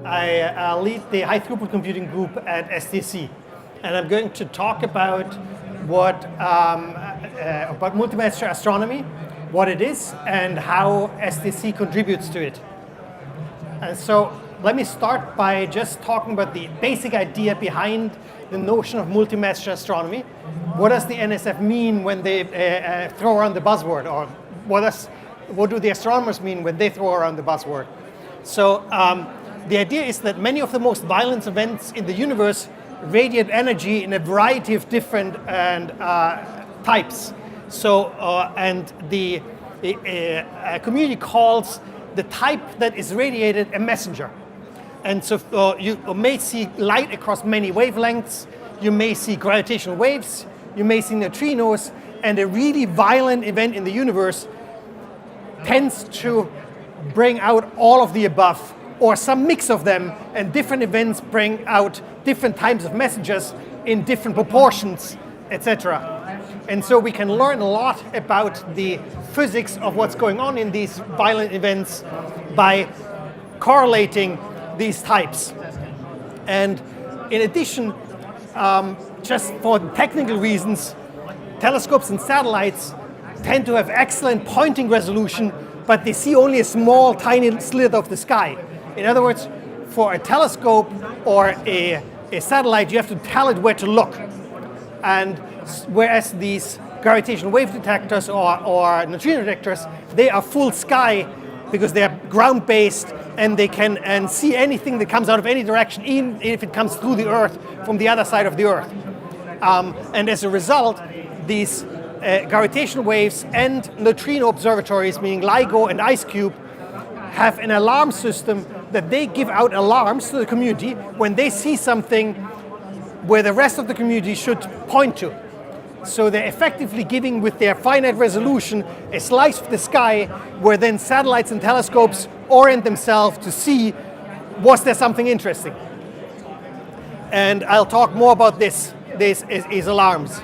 I lead the high-throughput computing group at SDSC, and I'm going to talk about about multi-messenger astronomy, what it is, and how SDSC contributes to it. So let me start by just talking about the basic idea behind the notion of multi-messenger astronomy. What does the NSF mean when they throw around the buzzword, or what do the astronomers mean when they throw around the buzzword? So the idea is that many of the most violent events in the universe radiate energy in a variety of different types. So and the community calls the type that is radiated a messenger. And so you may see light across many wavelengths, you may see gravitational waves, you may see neutrinos, and a really violent event in the universe tends to bring out all of the above, or some mix of them, and different events bring out different types of messengers in different proportions, etc. And so we can learn a lot about the physics of what's going on in these violent events by correlating these types. And in addition, just for technical reasons, telescopes and satellites tend to have excellent pointing resolution, but they see only a small, tiny slit of the sky. In other words, for a telescope or a satellite, you have to tell it where to look. And whereas these gravitational wave detectors or neutrino detectors, they are full sky because they are ground-based, and they can see anything that comes out of any direction, even if it comes through the Earth from the other side of the Earth. And as a result, these gravitational waves and neutrino observatories, meaning LIGO and IceCube, have an alarm system that they give out alarms to the community when they see something where the rest of the community should point to. So they're effectively giving, with their finite resolution, a slice of the sky where then satellites and telescopes orient themselves to see, was there something interesting? And I'll talk more about these alarms.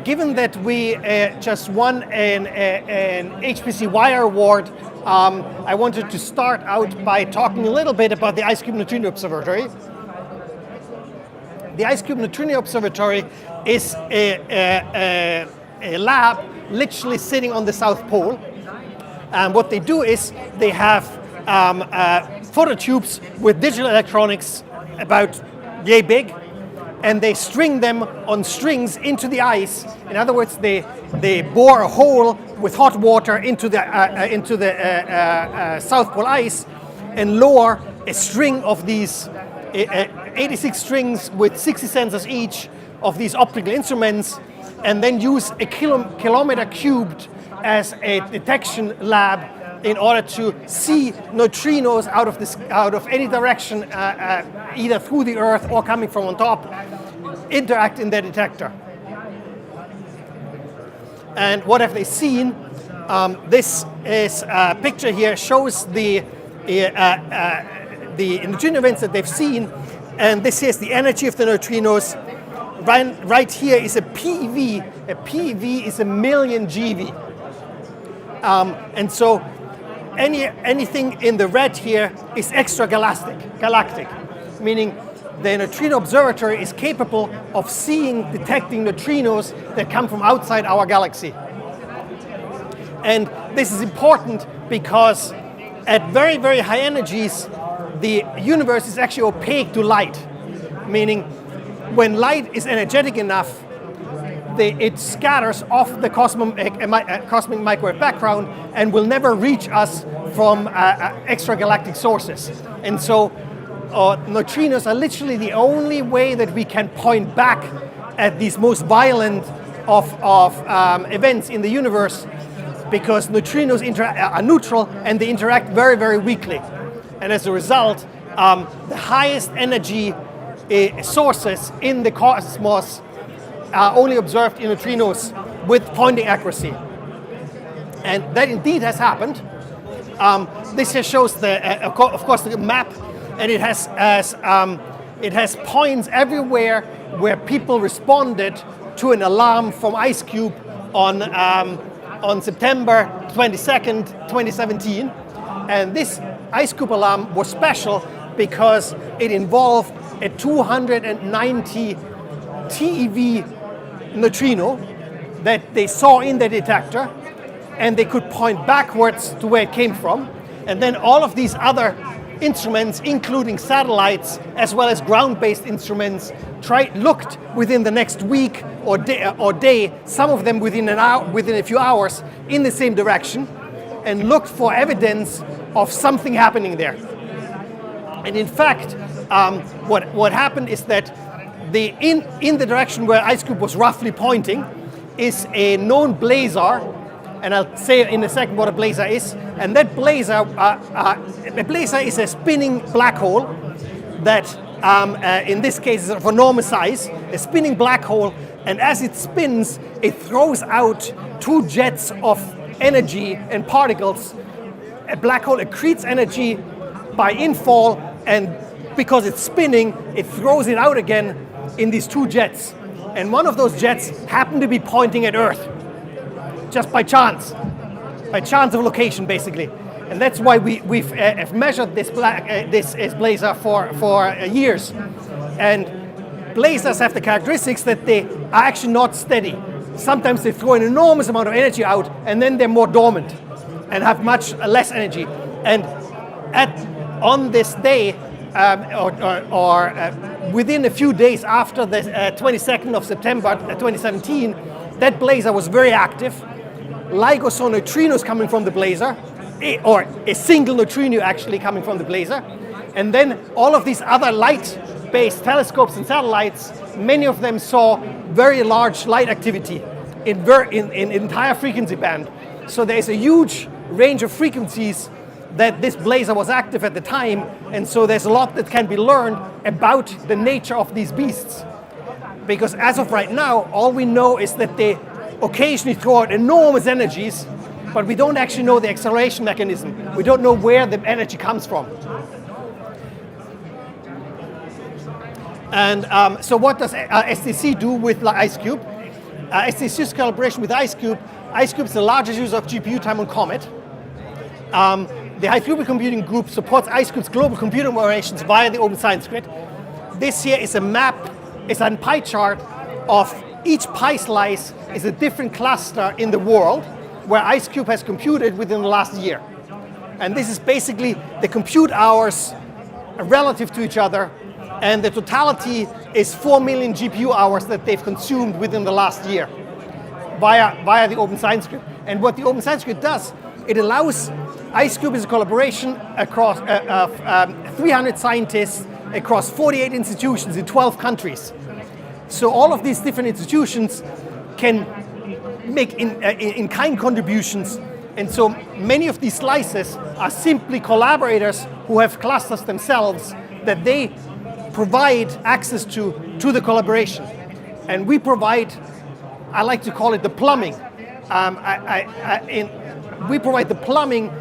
Given that we just won an HPC Wire Award, I wanted to start out by talking a little bit about the IceCube Neutrino Observatory. The IceCube Neutrino Observatory is a lab literally sitting on the South Pole. And what they do is they have phototubes with digital electronics about yay big, and they string them on strings into the ice. In other words, they bore a hole with hot water into the South Pole ice and lower a string of these 86 strings with 60 sensors each of these optical instruments, and then use a kilometer cubed as a detection lab in order to see neutrinos out of any direction, either through the Earth or coming from on top, interact in their detector. And what have they seen? This is a picture here, shows the neutrino events that they've seen, and this is the energy of the neutrinos. Right here is a PeV. A PeV is a million GeV. And so anything in the red here is extragalactic, meaning the neutrino observatory is capable of detecting neutrinos that come from outside our galaxy. And this is important because at very, very high energies, the universe is actually opaque to light, meaning when light is energetic enough, it scatters off the cosmic microwave background and will never reach us from extragalactic sources. And so neutrinos are literally the only way that we can point back at these most violent of events in the universe, because neutrinos are neutral and they interact very, very weakly. And as a result, the highest energy sources in the cosmos are only observed in neutrinos with pointing accuracy. And that indeed has happened. This here shows of course, the map, and it has points everywhere where people responded to an alarm from IceCube on September 22nd, 2017. And this IceCube alarm was special because it involved a 290 TeV neutrino that they saw in the detector, and they could point backwards to where it came from. And then all of these other instruments, including satellites as well as ground-based instruments, looked within the next week or day, some of them within a few hours, in the same direction, and looked for evidence of something happening there. And in fact, what happened is that in the direction where IceCube was roughly pointing is a known blazar, and I'll say in a second what a blazar is. And that blazar, a blazar is a spinning black hole that, in this case, is of enormous size, a spinning black hole, and as it spins, it throws out two jets of energy and particles. A black hole accretes energy by infall, and because it's spinning, it throws it out again in these two jets. And one of those jets happened to be pointing at Earth, just by chance of location, basically. And that's why we've measured this blazar for years. And blazars have the characteristics that they are actually not steady. Sometimes they throw an enormous amount of energy out, and then they're more dormant and have much less energy. And on this day, within a few days after the 22nd of September 2017, that blazar was very active. LIGO saw neutrinos coming from the blazar, or a single neutrino actually coming from the blazar. And then all of these other light-based telescopes and satellites, many of them saw very large light activity in entire frequency band. So there's a huge range of frequencies that this blazar was active at the time, and so there's a lot that can be learned about the nature of these beasts. Because as of right now, all we know is that they occasionally throw out enormous energies, but we don't actually know the acceleration mechanism. We don't know where the energy comes from. And so what does SDSC do with IceCube? SDSC's collaboration with IceCube. IceCube is the largest user of GPU time on Comet. The High-Throughput Computing Group supports IceCube's global computing operations via the Open Science Grid. This here is a map, it's a pie chart of each pie slice is a different cluster in the world where IceCube has computed within the last year. And this is basically the compute hours relative to each other, and the totality is 4 million GPU hours that they've consumed within the last year via the Open Science Grid. And what the Open Science Grid does, it allows IceCube is a collaboration across 300 scientists across 48 institutions in 12 countries. So all of these different institutions can make in-kind contributions, and so many of these slices are simply collaborators who have clusters themselves that they provide access to the collaboration. And we provide, I like to call it the plumbing. We provide the plumbing,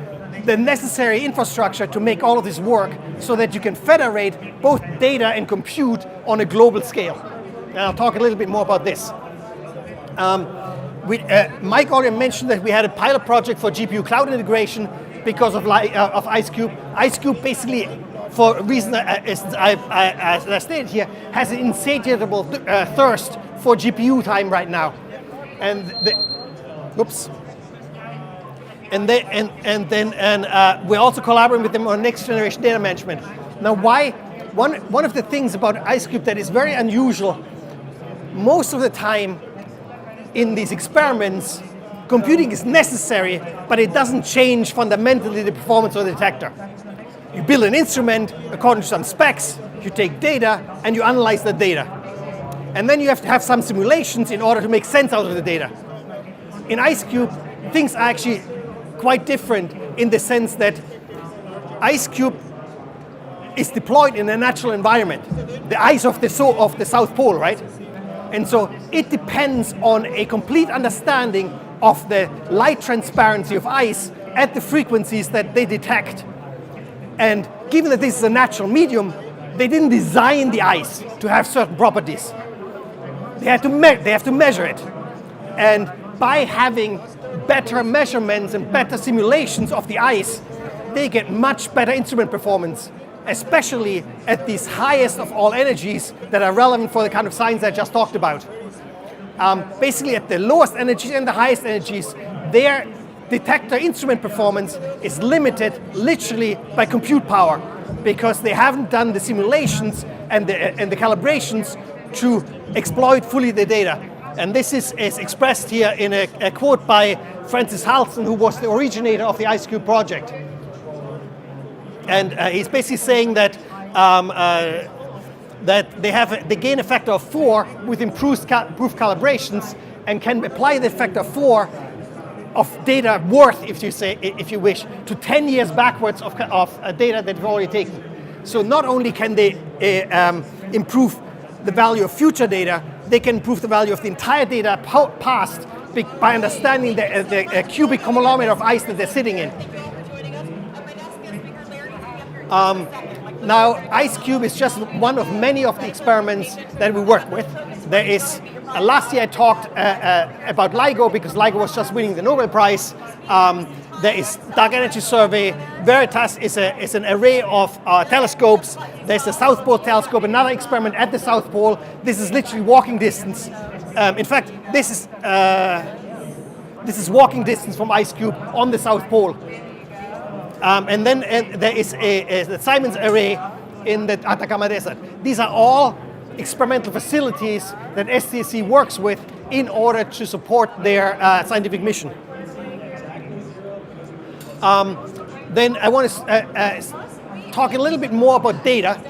the necessary infrastructure to make all of this work so that you can federate both data and compute on a global scale. And I'll talk a little bit more about this. Mike already mentioned that we had a pilot project for GPU cloud integration because of IceCube. IceCube basically, for a reason as I stated here, has an insatiable thirst for GPU time right now. And we're also collaborating with them on next generation data management. Now, one of the things about IceCube that is very unusual, most of the time in these experiments, computing is necessary, but it doesn't change fundamentally the performance of the detector. You build an instrument according to some specs, you take data, and you analyze the data. And then you have to have some simulations in order to make sense out of the data. In IceCube, things are actually quite different in the sense that IceCube is deployed in a natural environment, the ice of the South Pole, right? And so it depends on a complete understanding of the light transparency of ice at the frequencies that they detect. And given that this is a natural medium, they didn't design the ice to have certain properties. They have to measure it. And by having better measurements and better simulations of the ice, they get much better instrument performance, especially at these highest of all energies that are relevant for the kind of science I just talked about. Basically at the lowest energies and the highest energies, their detector instrument performance is limited literally by compute power, because they haven't done the simulations and the calibrations to exploit fully the data. And this is expressed here in a quote by Francis Halston, who was the originator of the IceCube project. And he's basically saying that they gain a factor of 4 with improved calibrations, and can apply the factor 4 of data worth, if you wish, to 10 years backwards of data that they've already taken. So not only can they improve the value of future data, they can improve the value of the entire data past by understanding the cubic kilometer of ice that they're sitting in. Now, IceCube is just one of many of the experiments that we work with. There is, last year I talked about LIGO, because LIGO was just winning the Nobel Prize. There is Dark Energy Survey. Veritas is an array of telescopes. There's the South Pole Telescope, another experiment at the South Pole. This is literally walking distance. In fact, this is walking distance from IceCube on the South Pole. And then there is the Simons Array in the Atacama Desert. These are all experimental facilities that SDSC works with in order to support their scientific mission. Then I want to talk a little bit more about data,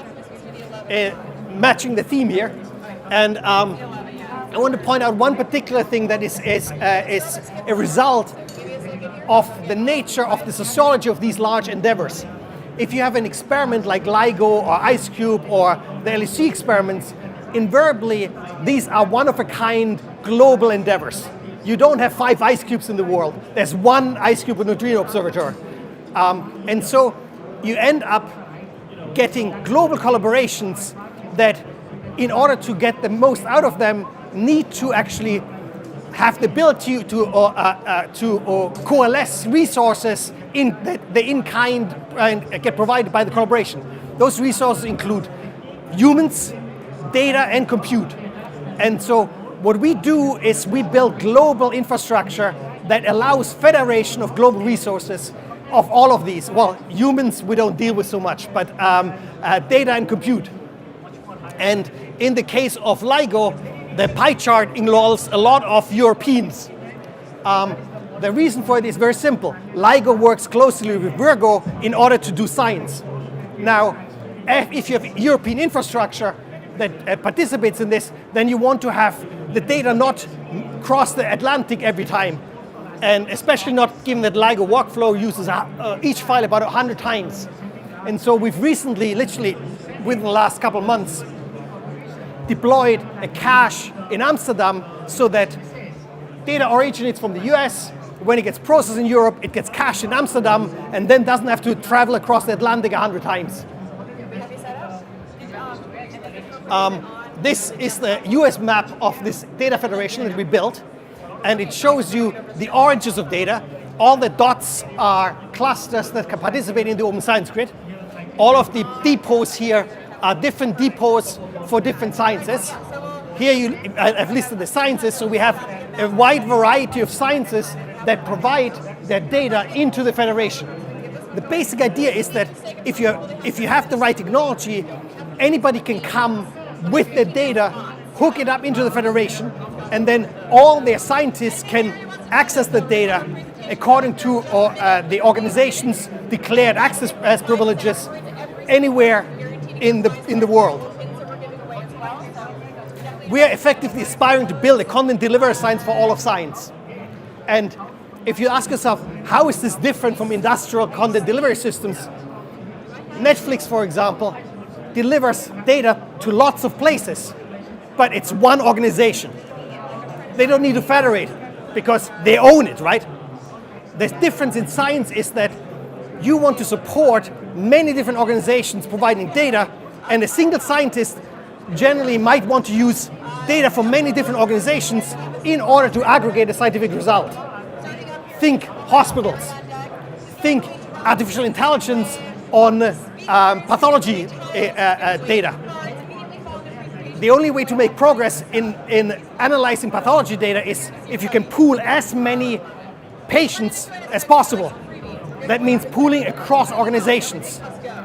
matching the theme here. And I want to point out one particular thing that is a result of the nature of the sociology of these large endeavors. If you have an experiment like LIGO or IceCube or the LHC experiments, invariably these are one-of-a-kind global endeavors. You don't have 5 IceCubes in the world. There's one IceCube with neutrino observatory. And so you end up getting global collaborations that, in order to get the most out of them, need to actually have the ability to coalesce resources in kind and get provided by the collaboration. Those resources include humans, data, and compute. And so what we do is we build global infrastructure that allows federation of global resources of all of these. Well, humans we don't deal with so much, but data and compute. And in the case of LIGO, the pie chart involves a lot of Europeans. The reason for it is very simple. LIGO works closely with Virgo in order to do science. Now, if you have European infrastructure that participates in this, then you want to have the data not cross the Atlantic every time. And especially not given that LIGO workflow uses each file about 100 times. And so we've recently, literally within the last couple of months, deployed a cache in Amsterdam so that data originates from the US. When it gets processed in Europe, it gets cached in Amsterdam and then doesn't have to travel across the Atlantic 100 times. This is the US map of this data federation that we built, and it shows you the origins of data. All the dots are clusters that can participate in the Open Science Grid. All of the depots here are different depots for different sciences. Here I've listed the sciences, so we have a wide variety of sciences that provide their data into the federation. The basic idea is that if you have the right technology, anybody can come with the data, hook it up into the federation, and then all their scientists can access the data according to the organization's declared access privileges anywhere in the world. We are effectively aspiring to build a content delivery science for all of science. And if you ask yourself, how is this different from industrial content delivery systems? Netflix, for example, delivers data to lots of places, but it's one organization. They don't need to federate because they own it, right? The difference in science is that you want to support many different organizations providing data, and a single scientist generally might want to use data from many different organizations in order to aggregate a scientific result. Think hospitals, think artificial intelligence on pathology data. The only way to make progress in analyzing pathology data is if you can pool as many patients as possible. That means pooling across organizations.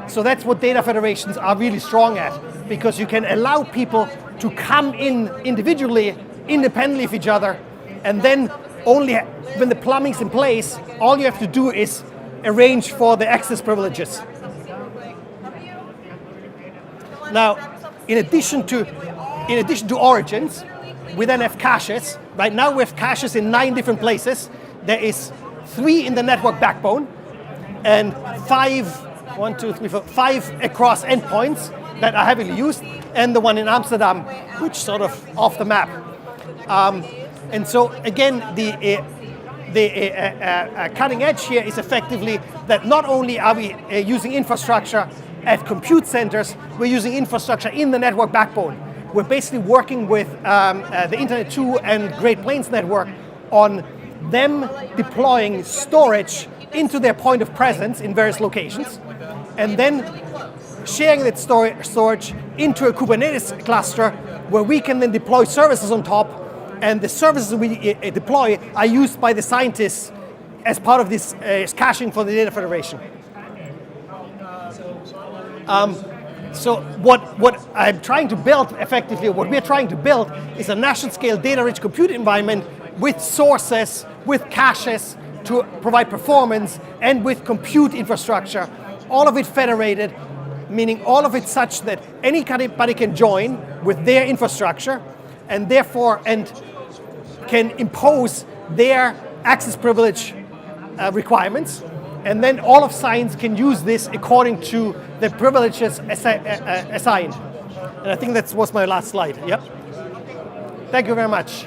So that's what data federations are really strong at, because you can allow people to come in individually, independently of each other, and then only when the plumbing's in place, all you have to do is arrange for the access privileges. Now, in addition to origins, we then have caches. Right now we have caches in 9 different places. There is 3 in the network backbone, and 5 across endpoints that are heavily used, and the one in Amsterdam, which sort of off the map. And so again, the cutting edge here is effectively that not only are we using infrastructure at compute centers, we're using infrastructure in the network backbone. We're basically working with the Internet 2 and Great Plains network on them deploying storage into their point of presence in various locations, and then sharing that storage into a Kubernetes cluster where we can then deploy services on top, and the services we deploy are used by the scientists as part of this caching for the data federation. So what I'm trying to build effectively, what we're trying to build is a national scale data-rich compute environment with sources, with caches to provide performance, and with compute infrastructure, all of it federated, meaning all of it such that anybody can join with their infrastructure and therefore can impose their access privilege requirements, and then all of science can use this according to the privileges assigned. And I think that was my last slide. Yep. Thank you very much.